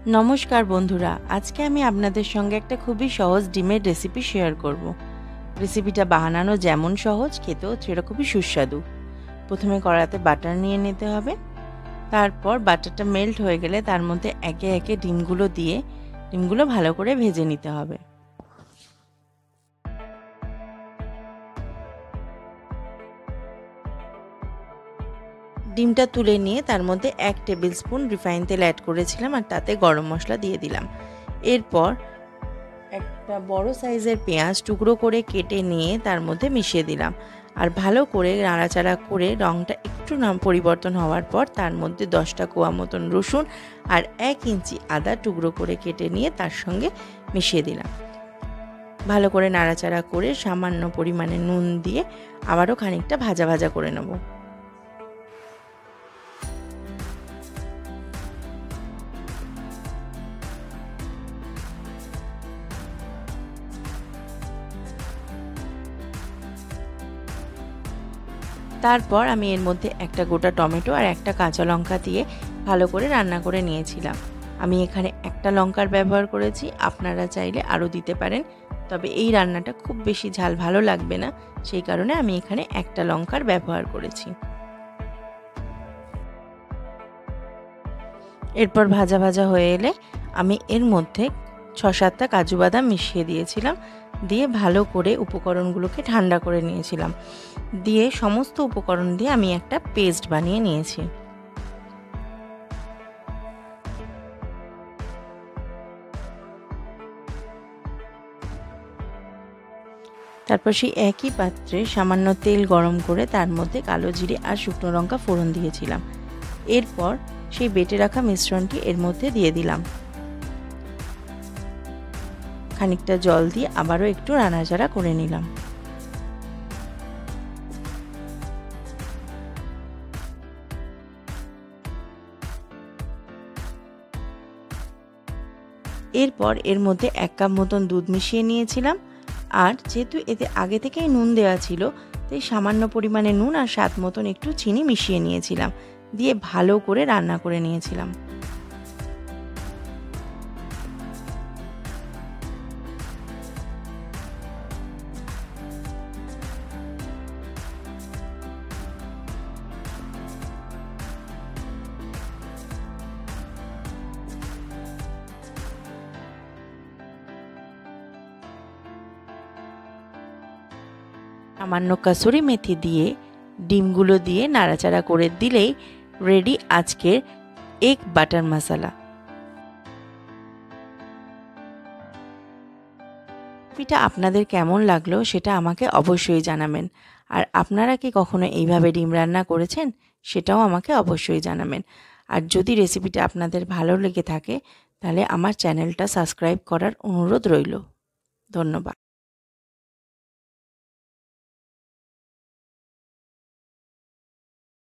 নমস্কার বন্ধুরা, আজকে আমি আপনাদের সঙ্গে একটা খুবই সহজ ডিমের রেসিপি শেয়ার করব। রেসিপিটা বানানো যেমন সহজ, খেতেও সেরকমই সুস্বাদু। প্রথমে কড়াতে বাটার নিয়ে নিতে হবে। তারপর বাটারটা মেল্ট হয়ে গেলে তার মধ্যে একে একে ডিমগুলো দিয়ে ডিমগুলো ভালো করে ভেজে নিতে হবে। ডিমটা তুলে নিয়ে তার মধ্যে 1 টেবিল স্পুন রিফাইন তেল অ্যাড করেছিলাম আর তাতে গরম মশলা দিয়ে দিলাম। এরপর একটা বড় সাইজের পেঁয়াজ টুকরো করে কেটে নিয়ে তার মধ্যে মিশিয়ে দিলাম আর ভালো করে নাড়াচাড়া করে রঙটা একটু পরিবর্তন হওয়ার পর তার মধ্যে 10টা কোয়া মতন রসুন আর 1 ইঞ্চি আদা টুকরো করে কেটে নিয়ে তার সঙ্গে মিশিয়ে দিলাম। ভালো করে নাড়াচাড়া করে সামান্য পরিমাণে নুন দিয়ে আবারও খানিকটা ভাজা ভাজা করে নেব। তারপর আমি এর মধ্যে একটা গোটা টমেটো আর একটা কাঁচা লঙ্কা দিয়ে ভালো করে রান্না করে নিয়েছিলাম। আমি এখানে একটা লঙ্কার ব্যবহার করেছি, আপনারা চাইলে আরও দিতে পারেন, তবে এই রান্নাটা খুব বেশি ঝাল ভালো লাগবে না, সেই কারণে আমি এখানে একটা লঙ্কার ব্যবহার করেছি। এরপর ভাজা ভাজা হয়ে এলে আমি এর মধ্যে 6-7টা কাজু বাদাম মিশিয়ে দিয়েছিলাম, দিয়ে ভালো করে উপকরণগুলোকে ঠান্ডা করে নিয়েছিলাম। দিয়ে সমস্ত উপকরণ দিয়ে আমি একটা পেস্ট বানিয়ে নিয়েছি। তারপর সেই একই পাত্রে সামান্য তেল গরম করে তার মধ্যে কালো জিরে আর শুকনো লঙ্কা ফোড়ন দিয়েছিলাম। এরপর সেই বেটে রাখা মিশ্রণটি এর মধ্যে দিয়ে দিলাম। খানিকটা জল দিয়ে আবারও একটু নাড়াচাড়া করে নিলাম। এরপর এর মধ্যে 1 কাপ মতন দুধ মিশিয়ে নিয়েছিলাম, আর যেহেতু এতে আগে থেকেই নুন দেওয়া ছিল তাই সামান্য পরিমাণে নুন আর স্বাদ মতন একটু চিনি মিশিয়ে নিয়েছিলাম, দিয়ে ভালো করে রান্না করে নিয়েছিলাম। সামান্য কাসুরি মেথি দিয়ে ডিমগুলো দিয়ে নাড়াচাড়া করে দিলেই রেডি আজকের এগ বাটার মশলা। রেসিপিটা আপনাদের কেমন লাগলো সেটা আমাকে অবশ্যই জানাবেন, আর আপনারা কি কখনো এইভাবে ডিম রান্না করেছেন সেটাও আমাকে অবশ্যই জানাবেন। আর যদি রেসিপিটা আপনাদের ভালো লেগে থাকে তাহলে আমার চ্যানেলটা সাবস্ক্রাইব করার অনুরোধ রইল। ধন্যবাদ।